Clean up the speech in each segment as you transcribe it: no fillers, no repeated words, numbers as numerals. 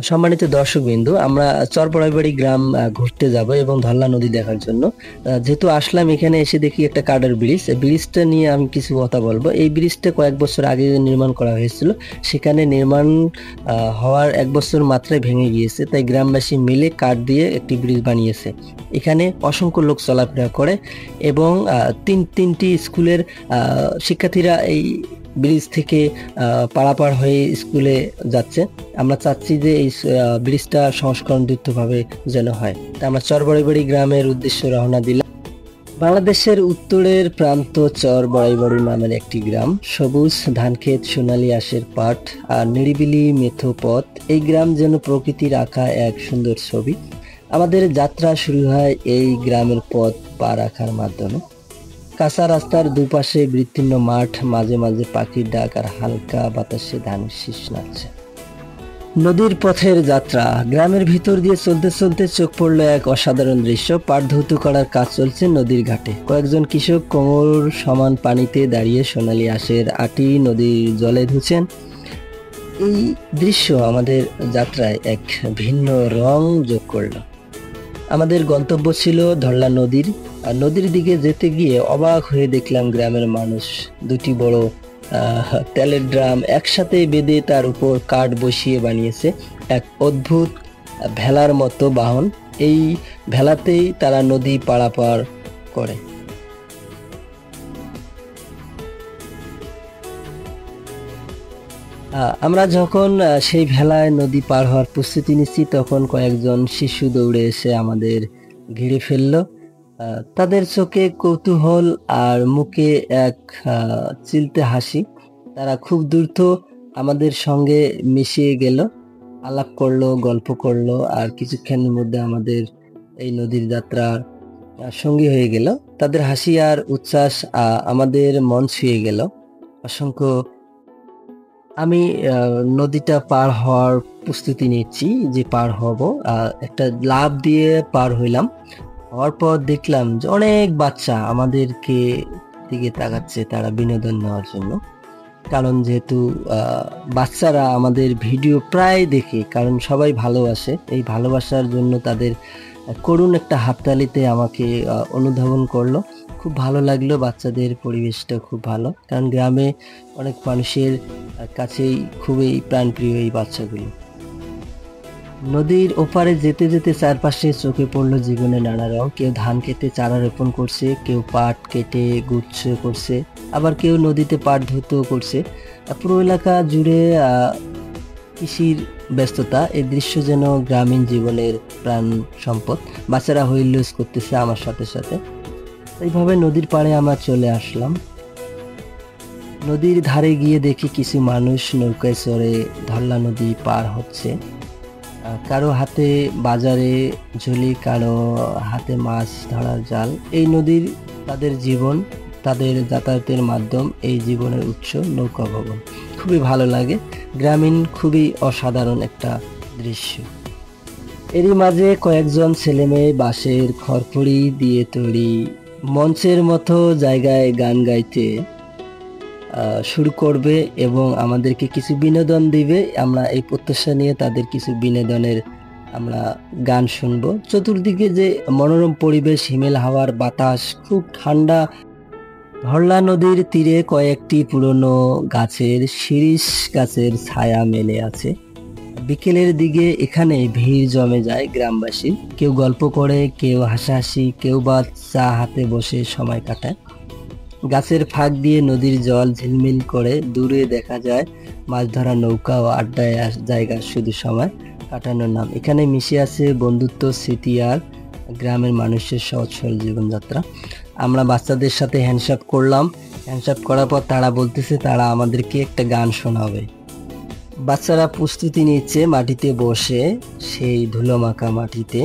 সম্মানিত দর্শকবৃন্দ, আমরা চরপড়াইবাড়ি গ্রাম ঘুরতে যাব এবং ধল্লা নদী দেখার জন্য। যেহেতু আসলাম, এখানে এসে দেখি একটা কাঠের ব্রিজ। ব্রিজটা নিয়ে আমি কিছু কথা বলবো। এই ব্রিজটা কয়েক বছর আগে নির্মাণ করা হয়েছিল। সেখানে নির্মাণ হওয়ার 1 বছর মাত্রায় ভেঙে গিয়েছে, তাই গ্রামবাসী মিলে কাঠ দিয়ে একটি ব্রিজ বানিয়েছে। এখানে অসংখ্য লোক চলাফেরা করে এবং তিনটি স্কুলের শিক্ষার্থীরা এই ব্রিজ থেকে পারাপার হয়ে স্কুলে যাচ্ছে। আমরা চাচ্ছি যে এই ব্রিজটা সংস্করণযুক্তভাবে যেন হয়। তা আমরা চরবড়াইবাড়ি গ্রামের উদ্দেশ্যে রওনা দিলাম। বাংলাদেশের উত্তরের প্রান্ত চরবড়াইবাড়ি নামের একটি গ্রাম। সবুজ ধানক্ষেত, সোনালী আঁশের পাট আর নিরিবিলি মেঠো পথ। এই গ্রাম যেন প্রকৃতির আঁকা এক সুন্দর ছবি। আমাদের যাত্রা শুরু হয় এই গ্রামের পথ পা রাখার মাধ্যমে। কাঁচা রাস্তার দুপাশে বিস্তীর্ণ মাঠ, মাঝে মাঝে পাখির ডাক আর হালকা বাতাসে ধানের শীষ নাচছে। নদীর পথের যাত্রা। গ্রামের ভিতর দিয়ে চলতে চলতে চোখ পড়ল এক অসাধারণ দৃশ্য। পাট ধৌত করার কাজ চলছে নদীর ঘাটে। কয়েকজন কৃষক কোমর সমান পানিতে দাঁড়িয়ে সোনালী আঁশের আটি নদীর জলে ধুচ্ছেন। এই দৃশ্য আমাদের যাত্রায় এক ভিন্ন রং যোগ করলো। আমাদের গন্তব্য ছিল ধল্লা নদীর। নদীর দিকে যেতে গিয়ে অবাক হয়ে দেখলাম গ্রামের মানুষ দুটি বড় তেলের ড্রাম একসাথে বেঁধে তার উপর কাঠ বসিয়ে বানিয়েছে এক অদ্ভুত ভেলার মতো বাহন। এই ভেলাতেই তারা নদী পারাপার করে। আমরা যখন সেই ভেলায় নদী পার হওয়ার প্রস্তুতি নিচ্ছি, তখন কয়েকজন শিশু দৌড়ে এসে আমাদের ঘিরে ফেললো। তাদের চোখে কৌতূহল আর মুখে এক চিলতে হাসি। তারা খুব দ্রুত আমাদের সঙ্গে মিশিয়ে গেল, আলাপ করলো, গল্প করলো, আর কিছুক্ষণের মধ্যে আমাদের এই নদীর যাত্রার সঙ্গী হয়ে গেল। তাদের হাসি আর উচ্ছ্বাস আমাদের মন ছুঁয়ে গেল। অসংখ্য আমি নদীটা পার হওয়ার প্রস্তুতি নিচ্ছি, যে পার হব। একটা লাফ দিয়ে পার হইলাম। হওয়ার পর দেখলাম যে অনেক বাচ্চা আমাদেরকে দিকে তাকাচ্ছে, তারা বিনোদন নেওয়ার জন্য। কারণ যেহেতু বাচ্চারা আমাদের ভিডিও প্রায় দেখে, কারণ সবাই ভালোবাসে। এই ভালোবাসার জন্য তাদের করুণ একটা হাততালিতে আমাকে অনুধাবন করলো। খুব ভালো লাগলো। বাচ্চাদের পরিবেশটা খুব ভালো, কারণ গ্রামে অনেক মানুষের কাছেই খুবই প্রাণপ্রিয় এই বাচ্চাগুলো। নদীর ওপারে যেতে যেতে চারপাশে চোখে পড়লো জীবনের নানা রং। কেউ ধান কেটে চারা রোপণ করছে, কেউ পাট কেটে গুচ্ছ করছে, আবার কেউ নদীতে পাট ধৌত করছে। পুরো এলাকা জুড়ে কৃষির ব্যস্ততা। এই দৃশ্য যেন গ্রামীণ জীবনের প্রাণ সম্পদ। বাচ্চারা হুইলুজ করতেছে আমার সাথে সাথে। এইভাবে নদীর পাড়ে আমরা চলে আসলাম। নদীর ধারে গিয়ে দেখি কিছু মানুষ নৌকায় চড়ে ধল্লা নদী পার হচ্ছে। কারো হাতে বাজারে ঝুলি, কারো হাতে মাছ ধরার জাল। এই নদীর তাদের জীবন, তাদের যাতায়াতের মাধ্যম, এই জীবনের উৎস নৌকা ভবন। খুবই ভালো লাগে। গ্রামীণ খুবই অসাধারণ একটা দৃশ্য। এরই মাঝে কয়েকজন ছেলে মেয়ে বাঁশের খড়খড়ি দিয়ে তৈরি মঞ্চের মতো জায়গায় গান গাইতে শুরু করবে এবং আমাদেরকে কিছু বিনোদন দিবে। আমরা এই প্রত্যাশা নিয়ে তাদের কিছু বিনোদনের আমরা গান শুনবো। চতুর্দিকে যে মনোরম পরিবেশ, হিমেল হাওয়ার বাতাস, খুব ঠান্ডা। ধরলা নদীর তীরে কয়েকটি পুরনো গাছের, শিরীষ গাছের ছায়া মেলে আছে। বিকেলের দিকে এখানে ভিড় জমে যায় গ্রামবাসী। কেউ গল্প করে, কেউ হাসাহাসি, কেউ বা চা হাতে বসে সময় কাটায়। গাছের ফাঁক দিয়ে নদীর জল ঝিলমিল করে। দূরে দেখা যায় মাছ ধরা নৌকা ও আড্ডায় জায়গা শুধু সময় কাটানোর নাম। এখানে মিশে আছে বন্ধুত্ব, স্মৃতি আর গ্রামের মানুষের সহজ সরল জীবনযাত্রা। আমরা বাচ্চাদের সাথে হ্যান্ডশেক করলাম। হ্যান্ডশেক করার পর তারা বলতেছে তারা আমাদেরকে একটা গান শোনাবে। বাচ্চারা প্রস্তুতি নিচ্ছে মাটিতে বসে, সেই ধুলো মাখা মাটিতে।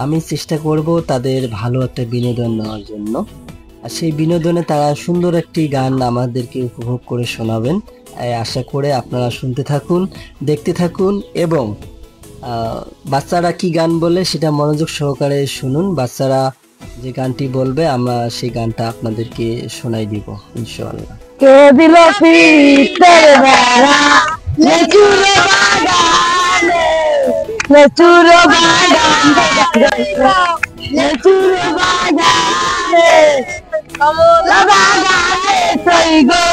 আমি চেষ্টা করব তাদের ভালো একটা বিনোদন নেওয়ার জন্য। আর সেই বিনোদনে তারা সুন্দর একটি গান আমাদেরকে উপভোগ করে শোনাবেন। আশা করে আপনারা শুনতে থাকুন, দেখতে থাকুন এবং বাচ্চারা কি গান বলে সেটা মনোযোগ সহকারে শুনুন। বাচ্চারা যে গানটি বলবে আমরা সেই গানটা আপনাদেরকে শোনাই দিব ইনশাআল্লাহ। কে দিল ফিতের বেড়া লেচুর বাগানে লেচুর বাগানে লেচুর বাগানে কমলা বাগানে তুই গো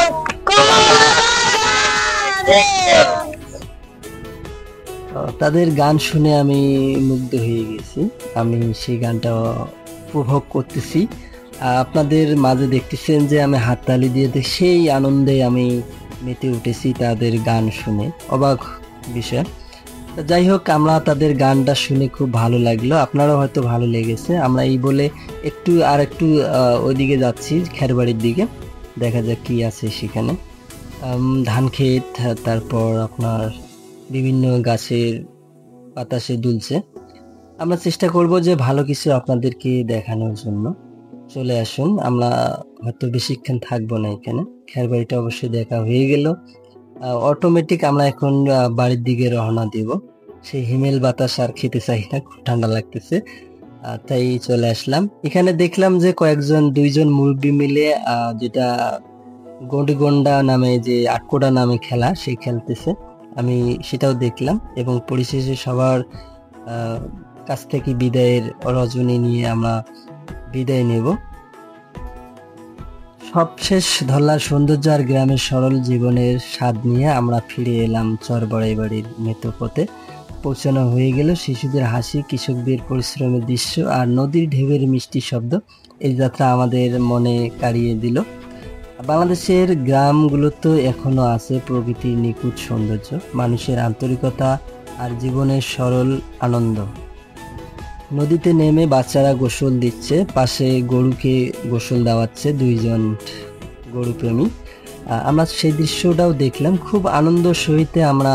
কমলা বাগানে। তাদের গান শুনে আমি মুগ্ধ হয়ে গেছি। আমি সেই গানটা উপভোগ করতেছি। আপনাদের মাঝে দেখতেছেন যে আমি হাততালি দিয়ে সেই আনন্দে আমি মেতে উঠেছি তাদের গান শুনে, অবাক বিষয়। যাই হোক, আমরা তাদের গানটা শুনে খুব ভালো লাগলো, আপনারও হয়তো ভালো লেগেছে। আমরা এই বলে একটু ওইদিকে যাচ্ছি, খেরবাড়ির দিকে। দেখা যাক কি আছে সেখানে। ধান ক্ষেত, তারপর আপনার বিভিন্ন গাছের বাতাসে দুলছে। আমরা চেষ্টা করব যে ভালো কিছু আপনাদেরকে দেখানোর জন্য। চলে আসুন, আমরা হয়তো বেশিক্ষণ থাকবো না এখানে। খেরবাড়িটা অবশ্যই দেখা হয়ে গেল। অটোমেটিক আমরা এখন বাড়ির দিকে রওনা দেব। সেই হিমেল বাতাস আর খেতে চাই না, খুব ঠান্ডা লাগতেছে, তাই চলে আসলাম। এখানে দেখলাম যে দুইজন মুরব্বী মিলে যেটা গন্ডা নামে, যে আটকোড়া নামে খেলা, সেই খেলতেছে। আমি সেটাও দেখলাম এবং পরিশেষে সবার কাছ থেকে বিদায়ের রজনী নিয়ে আমরা বিদায় নেব। সবশেষ ধল্লার সৌন্দর্য আর গ্রামের সরল জীবনের স্বাদ নিয়ে আমরা ফিরে এলাম চরবড়াই বাড়ির মৃত পথে। পৌঁছানো হয়ে গেল। শিশুদের হাসি, কৃষকদের পরিশ্রমের দৃশ্য আর নদীর ঢেউয়ের মিষ্টি শব্দ এই যাত্রা আমাদের মনে কাড়িয়ে দিল। বাংলাদেশের গ্রামগুলোতে এখনো আছে প্রকৃতির নিখুঁত সৌন্দর্য, মানুষের আন্তরিকতা আর জীবনের সরল আনন্দ। নদীতে নেমে বাচ্চারা গোসল দিচ্ছে, পাশে গরুকে গোসল দেওয়াচ্ছে দুইজন গরুপ্রেমী। আমরা সেই দৃশ্যটাও দেখলাম। খুব আনন্দ সহিতে আমরা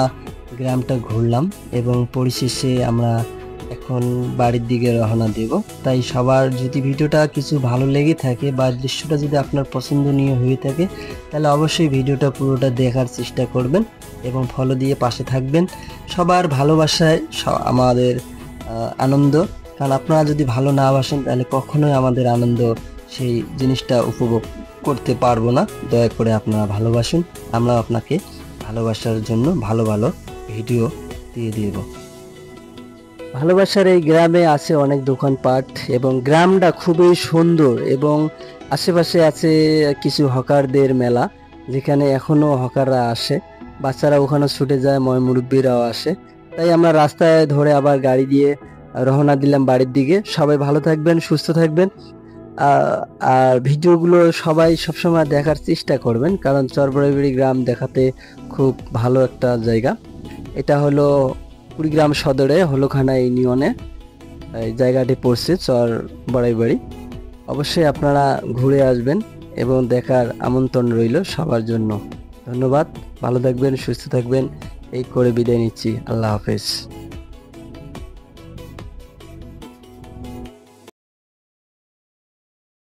গ্রামটা ঘুরলাম এবং পরিশেষে আমরা এখন বাড়ির দিকে রওনা দেব। তাই সবার যদি ভিডিওটা কিছু ভালো লেগে থাকে বা দৃশ্যটা যদি আপনার পছন্দনীয় হয়ে থাকে, তাহলে অবশ্যই ভিডিওটা পুরোটা দেখার চেষ্টা করবেন এবং ফলো দিয়ে পাশে থাকবেন। সবার ভালোবাসায় আমাদের আনন্দ, কারণ আপনারা যদি ভালো না বাসেন তাহলে কখনোই আমাদের আনন্দ সেই জিনিসটা উপভোগ করতে পারবো না। দয়া করে আপনারা ভালোবাসুন, আমরা আপনাকে ভালোবাসার জন্য ভালো ভালো ভিডিও দিয়ে দেব। ভালোবাসার এই গ্রামে আছে অনেক দোকানপাট এবং গ্রামটা খুবই সুন্দর এবং আশেপাশে আছে কিছু হকারদের মেলা, যেখানে এখনো হকাররা আসে, বাচ্চারা ওখানে ছুটে যায়, মুরব্বীরাও আসে। তাই আমরা রাস্তায় ধরে আবার গাড়ি দিয়ে রওনা দিলাম বাড়ির দিকে। সবাই ভালো থাকবেন, সুস্থ থাকবেন, আর ভিডিওগুলো সবাই সবসময় দেখার চেষ্টা করবেন, কারণ চরবড়াইবাড়ি গ্রাম দেখাতে খুব ভালো একটা জায়গা। এটা হলো কুড়িগ্রাম সদরে হলখানা ইউনিয়নে এই জায়গাটি পড়ছে, চরবড়াইবাড়ি। অবশ্যই আপনারা ঘুরে আসবেন এবং দেখার আমন্ত্রণ রইল সবার জন্য। ধন্যবাদ, ভালো থাকবেন, সুস্থ থাকবেন, এই করে বিদায় নিচ্ছি। আল্লাহ হাফেজ।